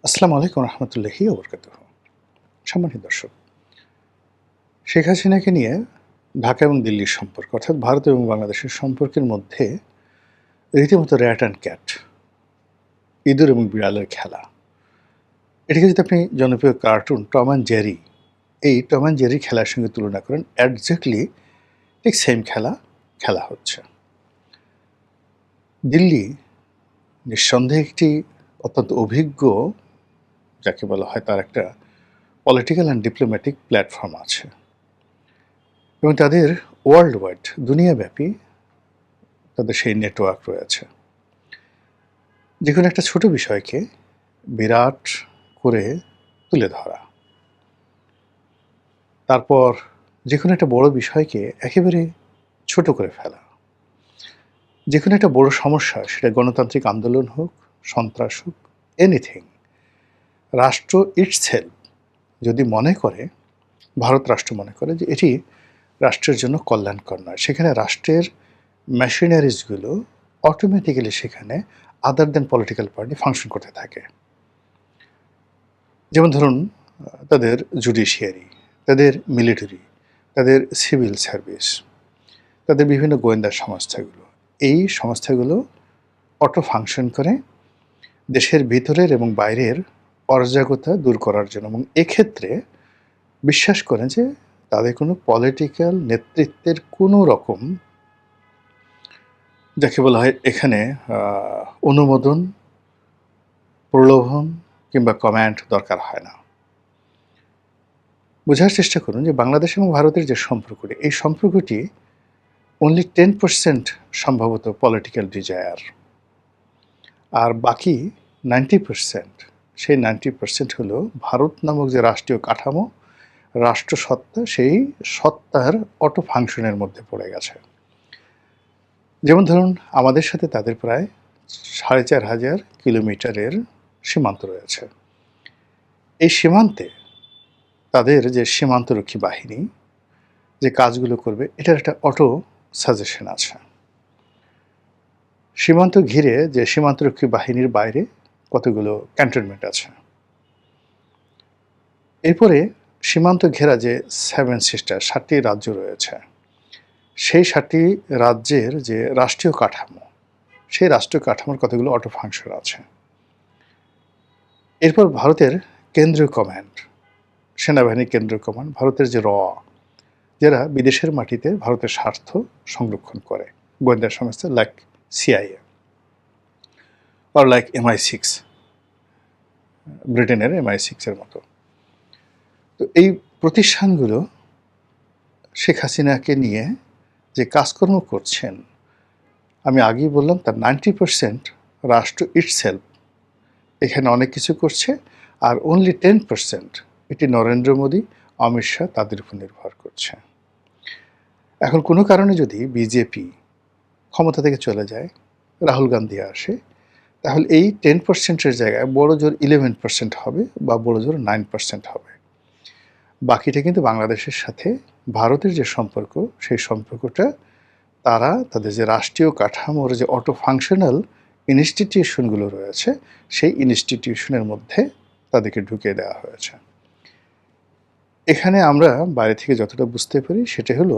আসসালামু আলাইকুম রহমতুল্লাহি ওবরকাতুহু। সম্মানিত দর্শক, শেখ হাসিনাকে নিয়ে ঢাকা এবং দিল্লির সম্পর্ক অর্থাৎ ভারত এবং বাংলাদেশের সম্পর্কের মধ্যে রীতিমতো র্যাট অ্যান্ড ক্যাট, ইঁদুর এবং বিড়ালের খেলা। এটাকে যদি আপনি জনপ্রিয় কার্টুন টম অ্যান্ড জেরি, এই টম অ্যান্ড জেরির খেলার সঙ্গে তুলনা করেন, একজ্যাক্টলি ঠিক সেম খেলা খেলা হচ্ছে। দিল্লি নিঃসন্দেহে একটি অত্যন্ত অভিজ্ঞ, যাকে বলা হয় তার একটা পলিটিক্যাল অ্যান্ড ডিপ্লোম্যাটিক প্ল্যাটফর্ম আছে এবং তাদের ওয়ার্ল্ড ওয়াইড দুনিয়াব্যাপী তাদের সেই নেটওয়ার্ক রয়েছে। যে কোনো একটা ছোট বিষয়কে বিরাট করে তুলে ধরা, তারপর যে কোনো একটা বড় বিষয়কে একেবারে ছোট করে ফেলা, যে কোনো একটা বড় সমস্যা, সেটা গণতান্ত্রিক আন্দোলন হোক, সন্ত্রাস হোক, এনিথিং, রাষ্ট্র ইটসেলফ যদি মনে করে, ভারত রাষ্ট্র মনে করে যে এটি রাষ্ট্রের জন্য কল্যাণকর নয়, সেখানে রাষ্ট্রের মেশিনারিজগুলো অটোমেটিক্যালি সেখানে আদার দেন পলিটিক্যাল পার্টি ফাংশন করতে থাকে। যেমন ধরুন, তাদের জুডিশিয়ারি, তাদের মিলিটারি, তাদের সিভিল সার্ভিস, তাদের বিভিন্ন গোয়েন্দা সংস্থাগুলো, এই সংস্থাগুলো অটো ফাংশন করে দেশের ভিতরের এবং বাইরের অরাজকতা দূর করার জন্য, এবং এক্ষেত্রে বিশ্বাস করেন যে তাদের কোনো পলিটিক্যাল নেতৃত্বের কোনো রকম, যাকে বলা হয় এখানে অনুমোদন, প্রলোভন কিংবা কমেন্ট দরকার হয় না। বোঝার চেষ্টা করুন যে বাংলাদেশ এবং ভারতের যে সম্পর্কটি, এই সম্পর্কটি অনলি 10% সম্ভবত পলিটিক্যাল ডিজায়ার, আর বাকি 90%, সেই 90% হলো ভারত নামক যে রাষ্ট্রীয় কাঠামো, রাষ্ট্রসত্তা, সেই সত্তার অটো ফাংশনের মধ্যে পড়ে গেছে। যেমন ধরুন, আমাদের সাথে তাদের প্রায় 4500 কিলোমিটারের সীমান্ত রয়েছে। এই সীমান্তে তাদের যে সীমান্তরক্ষী বাহিনী যে কাজগুলো করবে, এটার একটা অটো সাজেশন আছে। সীমান্ত ঘিরে যে সীমান্তরক্ষী বাহিনীর বাইরে কতগুলো ক্যান্টনমেন্ট আছে। এরপরে সীমান্ত ঘেরা যে 7 সিস্টার, 7টি রাজ্য রয়েছে, সেই 7টি রাজ্যের যে রাষ্ট্রীয় কাঠামো, সেই রাষ্ট্রীয় কাঠামোর কতগুলো অটো ফাংশন আছে। এরপর ভারতের কেন্দ্রীয় কমান্ড, সেনাবাহিনীর কেন্দ্রীয় কমান্ড, ভারতের যে যারা বিদেশের মাটিতে ভারতের স্বার্থ সংরক্ষণ করে, গোয়েন্দা সংস্থা like CIA or like MI6, ব্রিটেনের MI6-এর মতো। তো এই প্রতিষ্ঠানগুলো শেখ হাসিনাকে নিয়ে যে কাজকর্ম করছেন, আমি আগেই বললাম তার 90% রাষ্ট্র ইটসেলফ এখানে অনেক কিছু করছে, আর অনলি 10% এটি নরেন্দ্র মোদী, অমিত শাহ তাদের উপর নির্ভর করছে। এখন কোনো কারণে যদি বিজেপি ক্ষমতা থেকে চলে যায়, রাহুল গান্ধী আসে, তাহলে এই 10%-এর জায়গায় বড় জোর 11% হবে বা বড় জোর 9% হবে। বাকিটা কিন্তু বাংলাদেশের সাথে ভারতের যে সম্পর্ক, সেই সম্পর্কটা তারা তাদের যে রাষ্ট্রীয় কাঠামোর যে অটো ফাংশনাল ইনস্টিটিউশনগুলো রয়েছে, সেই ইনস্টিটিউশনের মধ্যে তাদেরকে ঢুকিয়ে দেওয়া হয়েছে। এখানে আমরা বাইরে থেকে যতটা বুঝতে পারি, সেটা হলো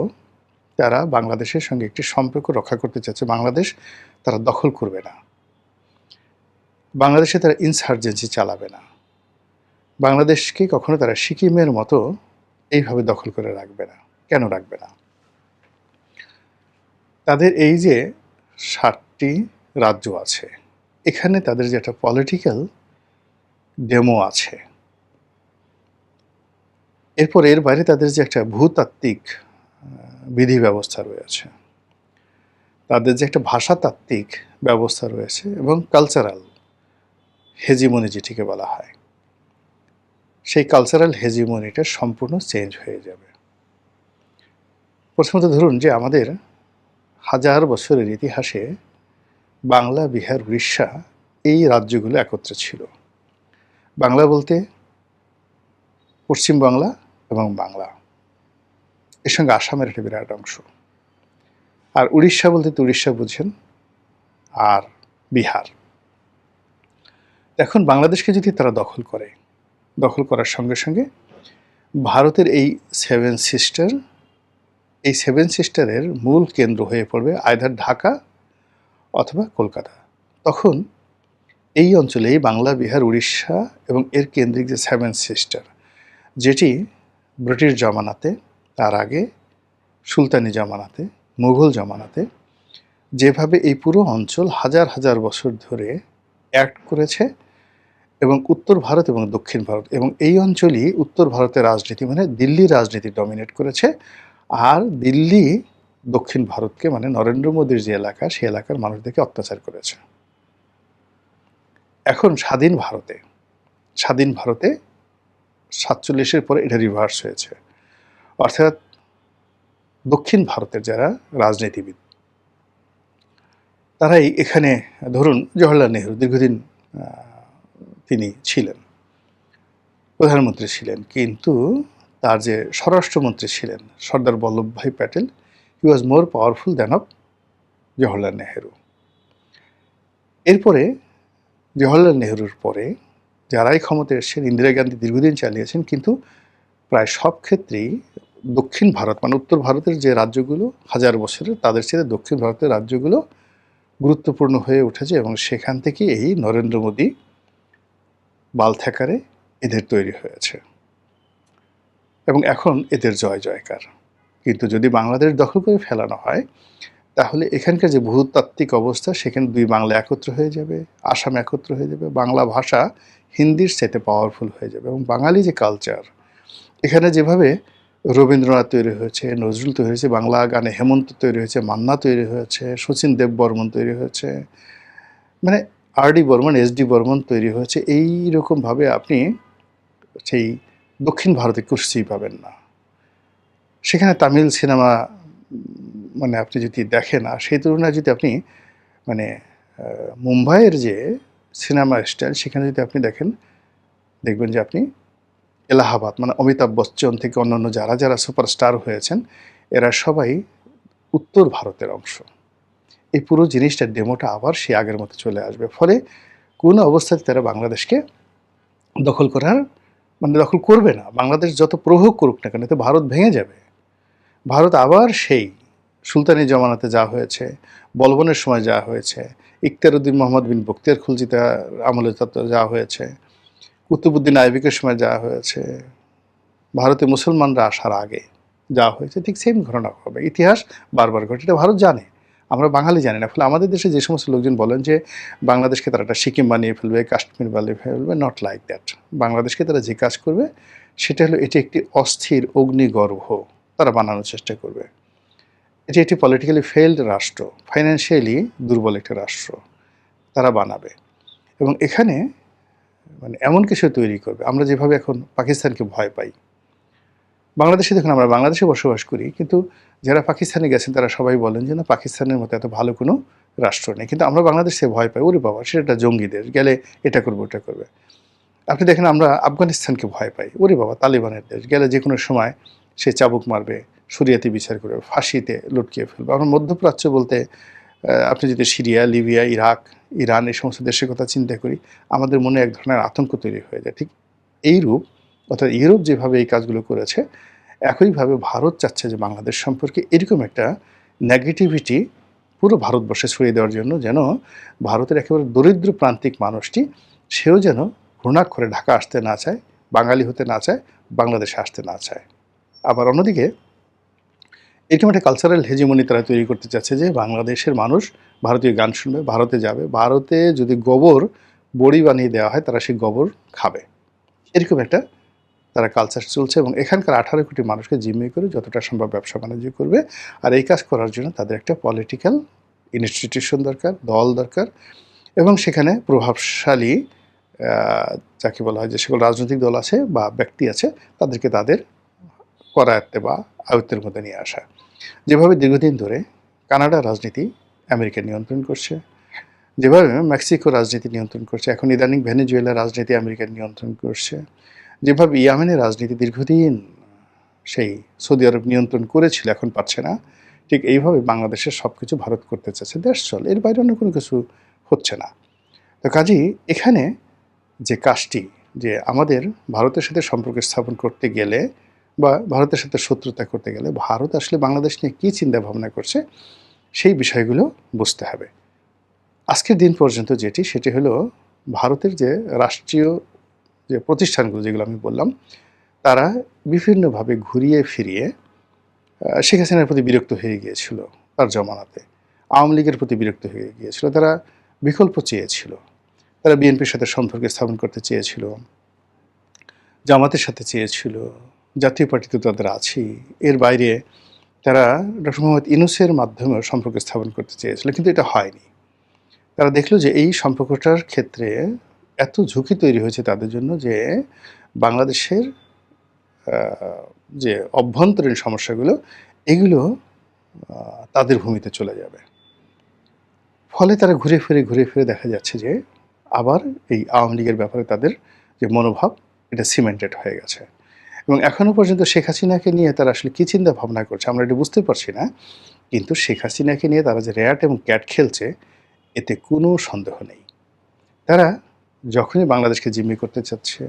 তারা বাংলাদেশের সঙ্গে একটি সম্পর্ক রক্ষা করতে চাচ্ছে। বাংলাদেশ তারা দখল করবে না, বাংলাদেশে তারা ইনসার্জেন্সি চালাবে না, বাংলাদেশকে কখনো তারা সিকিমের মতো এইভাবে দখল করে রাখবে না। কেন রাখবে না? তাদের এই যে 7টি রাজ্য আছে, এখানে তাদের যে একটা পলিটিক্যাল ডেমো আছে, এরপর এর বাইরে তাদের যে একটা ভূতাত্ত্বিক বিধি ব্যবস্থা রয়েছে, তাদের যে একটা ভাষাতাত্ত্বিক ব্যবস্থা রয়েছে, এবং কালচারাল হেজিমনি যেটিকে বলা হয়, সেই কালচারাল হেজিমনিটা সম্পূর্ণ চেঞ্জ হয়ে যাবে। প্রথমত ধরুন যে আমাদের হাজার বছরের ইতিহাসে বাংলা, বিহার, উড়িষ্যা এই রাজ্যগুলো একত্রে ছিল। বাংলা বলতে পশ্চিম বাংলা এবং বাংলা, এর সঙ্গে আসামের একটা বিরাট অংশ, আর উড়িষ্যা বলতে তো উড়িষ্যা বুঝছেন, আর বিহার। এখন বাংলাদেশকে যদি তারা দখল করে, দখল করার সঙ্গে সঙ্গে ভারতের এই সেভেন সিস্টারের মূল কেন্দ্র হয়ে পড়বে আইদার ঢাকা অথবা কলকাতা। তখন এই অঞ্চলে বাংলা, বিহার, উড়িষ্যা এবং এর কেন্দ্রিক যে সেভেন সিস্টার, যেটি ব্রিটিশ জমানাতে, তার আগে সুলতানি জমানাতে, মুঘল জমানাতে যেভাবে এই পুরো অঞ্চল হাজার হাজার বছর ধরে অ্যাক্ট করেছে, এবং উত্তর ভারত এবং দক্ষিণ ভারত, এবং এই অঞ্চলই উত্তর ভারতের রাজনীতি মানে দিল্লির রাজনীতি ডমিনেট করেছে, আর দিল্লি দক্ষিণ ভারতকে মানে নরেন্দ্র মোদীর যে এলাকা, সেই এলাকার মানুষদেরকে অত্যাচার করেছে। এখন স্বাধীন ভারতে 47-এর পরে এটা রিভার্স হয়েছে, অর্থাৎ দক্ষিণ ভারতের যারা রাজনীতিবিদ তারাই এখানে, ধরুন জওহরলাল নেহরু দীর্ঘদিন তিনি ছিলেন, প্রধানমন্ত্রী ছিলেন, কিন্তু তার যে স্বরাষ্ট্রমন্ত্রী ছিলেন Sardar Vallabhbhai Patel, he was more powerful than of Jawaharlal Nehru. এরপরে জওহরলাল নেহরুর পরে যারাই ক্ষমতায় এসেছেন, ইন্দিরা গান্ধী দীর্ঘদিন চালিয়েছেন, কিন্তু প্রায় সব ক্ষেত্রেই দক্ষিণ ভারত মানে উত্তর ভারতের যে রাজ্যগুলো হাজার বছরের, তাদের চেয়ে দক্ষিণ ভারতের রাজ্যগুলো গুরুত্বপূর্ণ হয়ে উঠেছে, এবং সেখান থেকে এই নরেন্দ্র মোদী বালথ্যাকারে এদের তৈরি হয়েছে, এবং এখন এদের জয় জয়কার। কিন্তু যদি বাংলাদেশ দখল করে ফেলানো হয়, তাহলে এখানকার যে ভূতাত্ত্বিক অবস্থা, সেখানে দুই বাংলা একত্র হয়ে যাবে, আসাম একত্র হয়ে যাবে, বাংলা ভাষা হিন্দির চাইতে পাওয়ারফুল হয়ে যাবে, এবং বাঙালি যে কালচার, এখানে যেভাবে রবীন্দ্রনাথ তৈরি হয়েছে, নজরুল তৈরি হয়েছে, বাংলা গানে হেমন্ত তৈরি হয়েছে, মান্না তৈরি হয়েছে, শচীন দেববর্মন তৈরি হয়েছে, মানে আর.ডি. বর্মন, এস.ডি. বর্মন তৈরি হয়েছে, এই রকমভাবে আপনি সেই দক্ষিণ ভারতে কুস্তি পাবেন না। সেখানে তামিল সিনেমা মানে আপনি যদি দেখেন, আর সেই তুলনায় যদি আপনি মানে মুম্বাইয়ের যে সিনেমা স্টাইল, সেখানে যদি আপনি দেখেন, দেখবেন যে আপনি এলাহাবাদ মানে অমিতাভ বচ্চন থেকে অন্যান্য যারা যারা সুপারস্টার হয়েছেন, এরা সবাই উত্তর ভারতের অংশ। এই পুরো জিনিসটার ডেমোটা আবার সে আগের মতো চলে আসবে, ফলে কোনো অবস্থাতে তারা বাংলাদেশকে দখল করার মানে দখল করবে না। বাংলাদেশ যত প্রভোগ করুক না কেন, তো ভারত ভেঙে যাবে। ভারত আবার সেই সুলতানি জমানাতে যা হয়েছে, বলবনের সময় যা হয়েছে, ইখতিয়ারউদ্দিন মোহাম্মদ বিন বখতিয়ার খুলজিতে আমলে যা হয়েছে, কুতুবুদ্দিন আইবিকের সময় যা হয়েছে, ভারতে মুসলমানরা আসার আগে যা হয়েছে, ঠিক সেম ঘটনা হবে। ইতিহাস বারবার ঘটে, এটা ভারত জানে, আমরা বাঙালি জানি না। ফলে আমাদের দেশে যে সমস্ত লোকজন বলেন যে বাংলাদেশকে তারা একটা সিকিম বানিয়ে ফেলবে, কাশ্মীর বানিয়ে ফেলবে, নট লাইক দ্যাট। বাংলাদেশকে তারা যে কাজ করবে সেটা হলো, এটি একটি অস্থির অগ্নিগর্ভ তারা বানানোর চেষ্টা করবে। এটি একটি পলিটিক্যালি ফেইল্ড রাষ্ট্র, ফাইন্যান্সিয়ালি দুর্বল একটা রাষ্ট্র তারা বানাবে, এবং এখানে মানে এমন কিছু তৈরি করবে। আমরা যেভাবে এখন পাকিস্তানকে ভয় পাই, বাংলাদেশে দেখুন, আমরা বাংলাদেশে বসবাস করি, কিন্তু যারা পাকিস্তানে গেছেন তারা সবাই বলেন যে না, পাকিস্তানের মতো এত ভালো কোনো রাষ্ট্র নেই, কিন্তু আমরা বাংলাদেশে ভয় পাই, ওরে বাবা সেটা জঙ্গি দেশ, গেলে এটা করবে ওটা করবে। আপনি দেখেন, আমরা আফগানিস্তানকে ভয় পাই, ওরে বাবা তালিবানের দেশ, গেলে যে কোনো সময় সে চাবুক মারবে, শরিয়াতি বিচার করবে, ফাঁসিতে লটকিয়ে ফেলবে। আমরা মধ্যপ্রাচ্য বলতে আপনি যদি সিরিয়া, লিবিয়া, ইরাক, ইরান এই সমস্ত দেশের কথা চিন্তা করি, আমাদের মনে এক ধরনের আতঙ্ক তৈরি হয়ে যায়। ঠিক এইরূপ, অর্থাৎ ইউরোপ যেভাবে এই কাজগুলো করেছে, একইভাবে ভারত চাচ্ছে যে বাংলাদেশ সম্পর্কে এরকম একটা নেগেটিভিটি পুরো ভারতবর্ষে ছড়িয়ে দেওয়ার জন্য, যেন ভারতের একেবারে দরিদ্র প্রান্তিক মানুষটি, সেও যেন ঘৃণাক্ষরে ঢাকা আসতে না চায়, বাঙালি হতে না চায়, বাংলাদেশে আসতে না চায়। আবার অন্যদিকে এরকম একটা কালচারাল হেজিমনি তারা তৈরি করতে চাচ্ছে যে বাংলাদেশের মানুষ ভারতীয় গান শুনবে, ভারতে যাবে, ভারতে যদি গোবর বড়ি বানিয়ে দেওয়া হয় তারা সেই গোবর খাবে, এরকম একটা তারা কালচার চলছে। এবং এখানকার 18 কোটি মানুষকে জিম্মি করে যতটা সম্ভব ব্যবসা বাণিজ্য করবে। আর এই কাজ করার জন্য তাদের একটা পলিটিক্যাল ইনস্টিটিউশন দরকার, দল দরকার, এবং সেখানে প্রভাবশালী যাকে বলা হয় যে সকল রাজনৈতিক দল আছে বা ব্যক্তি আছে, তাদেরকে তাদের করায়ত্তে বা আয়ত্তের মধ্যে নিয়ে আসা। যেভাবে দীর্ঘদিন ধরে কানাডা রাজনীতি আমেরিকা নিয়ন্ত্রণ করছে, যেভাবে মেক্সিকো রাজনীতি নিয়ন্ত্রণ করছে, এখন ইদানিং ভেনেজুয়েলা রাজনীতি আমেরিকা নিয়ন্ত্রণ করছে, যেভাবে ইয়েমেনের রাজনীতি দীর্ঘদিন সেই সৌদি আরব নিয়ন্ত্রণ করেছিল, এখন পারছে না, ঠিক এইভাবে বাংলাদেশের সব কিছু ভারত করতে চাচ্ছে। দেশ চল, এর বাইরে অন্য কোনো কিছু হচ্ছে না। তো কাজেই এখানে যে কাজটি, যে আমাদের ভারতের সাথে সম্পর্ক স্থাপন করতে গেলে বা ভারতের সাথে শত্রুতা করতে গেলে ভারত আসলে বাংলাদেশ নিয়ে কী চিন্তা ভাবনা করছে সেই বিষয়গুলো বুঝতে হবে। আজকের দিন পর্যন্ত সেটি হলো ভারতের যে রাষ্ট্রীয় যে প্রতিষ্ঠানগুলো যেগুলো আমি বললাম, তারা বিভিন্নভাবে ঘুরিয়ে ফিরিয়ে শেখ হাসিনার প্রতি বিরক্ত হয়ে গিয়েছিল তার জমানাতে। আওয়ামী লীগের প্রতি বিরক্ত হয়ে গিয়েছিল। তারা বিকল্প চেয়েছিল। তারা বিএনপির সাথে সম্পর্ক স্থাপন করতে চেয়েছিল, জামাতের সাথে চেয়েছিল, জাতীয় পার্টি তো তাদের আছেই। এর বাইরে তারা ডক্টর মোহাম্মদ ইউনূসের মাধ্যমেও সম্পর্ক স্থাপন করতে চেয়েছিল, কিন্তু এটা হয়নি। তারা দেখল যে এই সম্পর্কটার ক্ষেত্রে এত ঝুঁকি তৈরি হয়েছে তাদের জন্য যে বাংলাদেশের যে অভ্যন্তরীণ সমস্যাগুলো এগুলো তাদের ভূমিতে চলে যাবে। ফলে তারা ঘুরে ফিরে দেখা যাচ্ছে যে আবার এই আওয়ামী লীগের ব্যাপারে তাদের যে মনোভাব এটা সিমেন্টেড হয়ে গেছে। এবং এখনও পর্যন্ত শেখ হাসিনাকে নিয়ে তারা আসলে কী চিন্তা ভাবনা করছে আমরা এটা বুঝতে পারছি না। কিন্তু শেখ হাসিনাকে নিয়ে তারা যে র্যাট এবং ক্যাট খেলছে এতে কোনো সন্দেহ নেই। তারা যখনই বাংলাদেশকে জিম্মি করতে চাচ্ছে,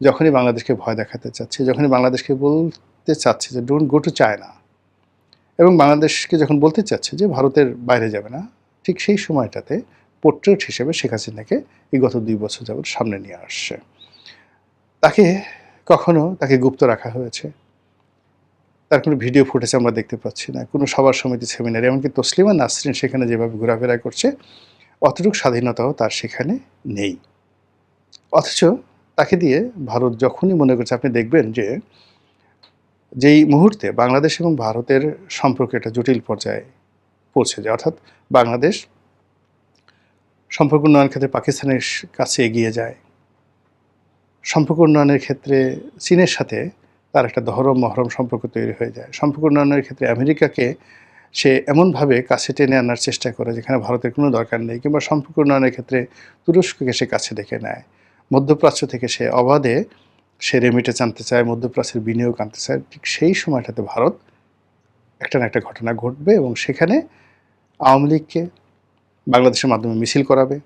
যখনই বাংলাদেশকে ভয় দেখাতে চাচ্ছে, যখনই বাংলাদেশকে বলতে চাচ্ছে যে ডোন্ট গো টু চায়না, এবং বাংলাদেশকে যখন বলতে চাচ্ছে যে ভারতের বাইরে যাবে না, ঠিক সেই সময়টাতে পোর্ট্রেট হিসেবে শেখ হাসিনাকে এই গত 2 বছর যাবৎ সামনে নিয়ে আসছে। তাকে গুপ্ত রাখা হয়েছে। তার কোনো ভিডিও ফুটেজ আমরা দেখতে পাচ্ছি না, কোনো সভা সমিতি সেমিনারে, এমনকি তসলিমা নাসরিন সেখানে যেভাবে ঘোরাফেরা করছে অতটুকু স্বাধীনতাও তার সেখানে নেই। অথচ তাকে দিয়ে ভারত যখনই মনে করছে, আপনি দেখবেন যে যেই মুহূর্তে বাংলাদেশ এবং ভারতের সম্পর্ক একটা জটিল পর্যায়ে পৌঁছে যায়, অর্থাৎ বাংলাদেশ সম্পর্ক উন্নয়নের ক্ষেত্রে পাকিস্তানের কাছে এগিয়ে যায়, সম্পর্ক উন্নয়নের ক্ষেত্রে চীনের সাথে তার একটা ধরম মহরম সম্পর্ক তৈরি হয়ে যায়, সম্পর্ক উন্নয়নের ক্ষেত্রে আমেরিকাকে সে এমনভাবে কাছে টেনে আনার চেষ্টা করে যেখানে ভারতের কোনো দরকার নেই, কিংবা সম্পর্ক উন্নয়নের ক্ষেত্রে তুরস্ককে সে কাছে ডেকে নেয়, মধ্যপ্রাচ্য থেকে সে অবাধে সে রেমিটেন্স আনতে চায়, মধ্যপ্রাচ্যের বিনিয়োগ আনতে চায়। ঠিক সেই সময়টাতে ভারত একটা না একটা ঘটনা ঘটবে এবং সেখানে আওয়ামী লীগকে বাংলাদেশের মাধ্যমে মিছিল করাবে,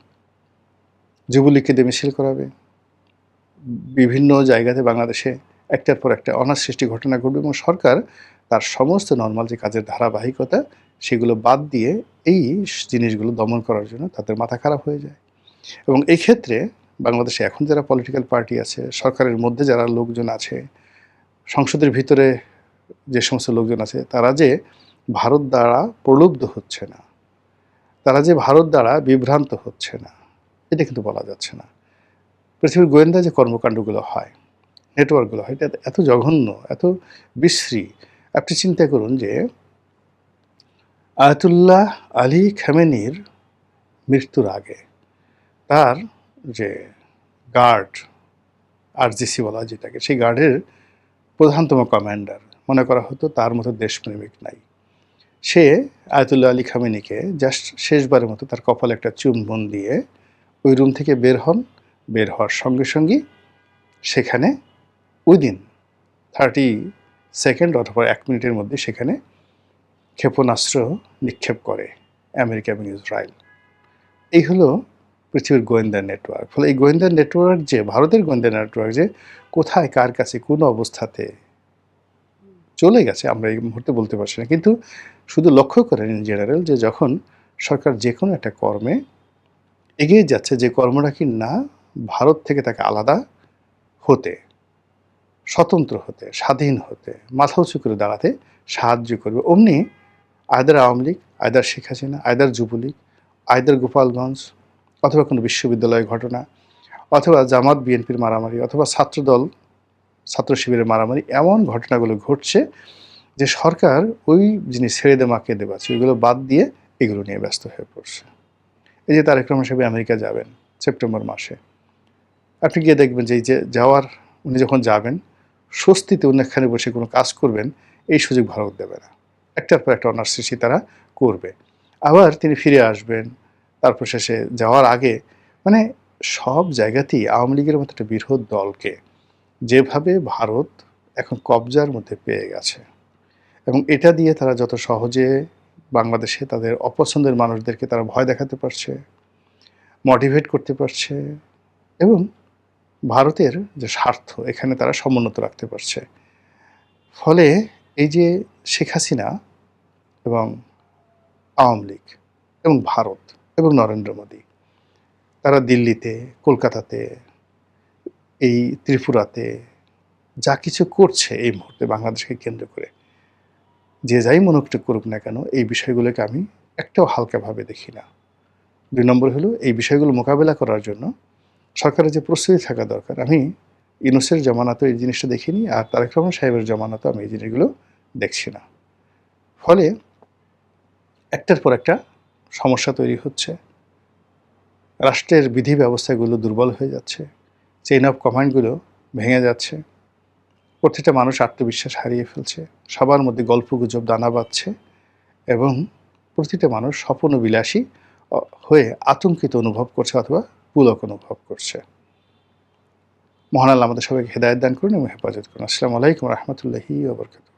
যুবলীগকে দিয়ে মিছিল করাবে, বিভিন্ন জায়গাতে বাংলাদেশে একটার পর একটা অনাসৃষ্টি ঘটনা ঘটবে এবং সরকার তার সমস্ত নর্মাল যে কাজের ধারাবাহিকতা সেগুলো বাদ দিয়ে এই জিনিসগুলো দমন করার জন্য তাদের মাথা খারাপ হয়ে যায়। এবং এই ক্ষেত্রে বাংলাদেশে এখন যারা পলিটিক্যাল পার্টি আছে, সরকারের মধ্যে যারা লোকজন আছে, সংসদের ভিতরে যে সমস্ত লোকজন আছে, তারা যে ভারত দ্বারা প্রলুব্ধ হচ্ছে না, তারা যে ভারত দ্বারা বিভ্রান্ত হচ্ছে না, এটা কিন্তু বলা যাচ্ছে না। পৃথিবীর গোয়েন্দা যে কর্মকাণ্ডগুলো হয়, নেটওয়ার্কগুলো হয়, এটা এত জঘন্য, এত বিশ্রী। আপনি চিন্তা করুন যে আয়াতুল্লাহ আলী খামেনির মৃত্যুর আগে তার যে গার্ড, আরজিসি বলা যেটাকে, সেই গার্ডের প্রধানতম কমান্ডার মনে করা হতো, তার মতো দেশপ্রেমিক নাই। সে আয়াতুল্লাহ আলী খামেনিকে জাস্ট শেষবারের মতো তার কপালে একটা চুম্বন দিয়ে ওই রুম থেকে বের হন। বের হওয়ার সঙ্গে সঙ্গেই সেখানে উইদিন 30 সেকেন্ড অথবা 1 মিনিটের মধ্যে সেখানে ক্ষেপণাস্ত্র নিক্ষেপ করে আমেরিকা এবং ইসরায়েল। এই হলো পৃথিবীর গোয়েন্দা নেটওয়ার্ক। ফলে এই গোয়েন্দা নেটওয়ার্ক যে ভারতের গোয়েন্দা নেটওয়ার্ক যে কোথায় কার কাছে কোন অবস্থাতে চলে গেছে আমরা এই মুহূর্তে বলতে পারছি না। কিন্তু শুধু লক্ষ্য করেন ইন জেনারেল যে যখন সরকার যে কোনো একটা কর্মে এগিয়ে যাচ্ছে, যে কর্মটা কি না ভারত থেকে তাকে আলাদা হতে, স্বতন্ত্র হতে, স্বাধীন হতে, মাথা উঁচু করে দাঁড়াতে সাহায্য করবে, অমনি আয়দার আওয়ামী লীগ, আয়দার শেখ হাসিনা, আয়দার যুবলীগ, আয়দার গোপালগঞ্জ, অথবা কোনো বিশ্ববিদ্যালয়ের ঘটনা, অথবা জামাত বিএনপির মারামারি, অথবা ছাত্রদল ছাত্র শিবিরের মারামারি, এমন ঘটনাগুলো ঘটছে যে সরকার ওই জিনিস ছেড়ে দে মাকে দেবাচ্ছে ওইগুলো বাদ দিয়ে এগুলো নিয়ে ব্যস্ত হয়ে পড়ছে। এই যে তারেক রহমান সাহেব আমেরিকা যাবেন সেপ্টেম্বর মাসে, আপনি গিয়ে দেখবেন যে এই যে উনি যখন যাবেন স্বস্তিতে অনেকখানে বসে কোনো কাজ করবেন, এই সুযোগ ভারত দেবে না। একটার পর একটা অনার সৃষ্টি তারা করবে। আবার তিনি ফিরে আসবেন, তারপর শেষে যাওয়ার আগে মানে সব জায়গাতেই আওয়ামী লীগের মতো একটা বৃহৎ দলকে যেভাবে ভারত এখন কবজার মধ্যে পেয়ে গেছে, এবং এটা দিয়ে তারা যত সহজে বাংলাদেশে তাদের অপছন্দের মানুষদেরকে তারা ভয় দেখাতে পারছে, মোটিভেট করতে পারছে, এবং ভারতের যে স্বার্থ এখানে তারা সমুন্নত রাখতে পারছে। ফলে এই যে শেখ হাসিনা এবং আওয়ামী লীগ এবং ভারত এবং নরেন্দ্র মোদী তারা দিল্লিতে, কলকাতাতে, এই ত্রিপুরাতে যা কিছু করছে এই মুহূর্তে বাংলাদেশকে কেন্দ্র করে, যে যাই মনোযোগ করুক না কেন, এই বিষয়গুলোকে আমি একটাও হালকাভাবে দেখি না। ২ নম্বর হলো এই বিষয়গুলো মোকাবেলা করার জন্য সরকারের যে প্রস্তুতি থাকা দরকার, আমি ইউনূসের জমানাতেও এই জিনিসটা দেখিনি, আর তারেক রহমান সাহেবের জমানাতেও আমি এই জিনিসগুলো দেখছি না। ফলে একটার পর একটা সমস্যা তৈরি হচ্ছে। রাষ্ট্রের বিধি ব্যবস্থাগুলো দুর্বল হয়ে যাচ্ছে, চেইন অফ কমান্ডগুলো ভেঙে যাচ্ছে, প্রতিটা মানুষ আত্মবিশ্বাস হারিয়ে ফেলছে, সবার মধ্যে গল্পগুজব দানা বাঁধছে এবং প্রতিটা মানুষ স্বপ্নবিলাসী হয়ে আতঙ্কিত অনুভব করছে অথবা পুলক অনুভব করছে। মহান আল্লাহ আমাদের সবাইকে হেদায়েত দান করুন এবং হেফাজত করুন। আসসালামু আলাইকুম রহমতুল্লাহি ওয়া বারাকাতুহু।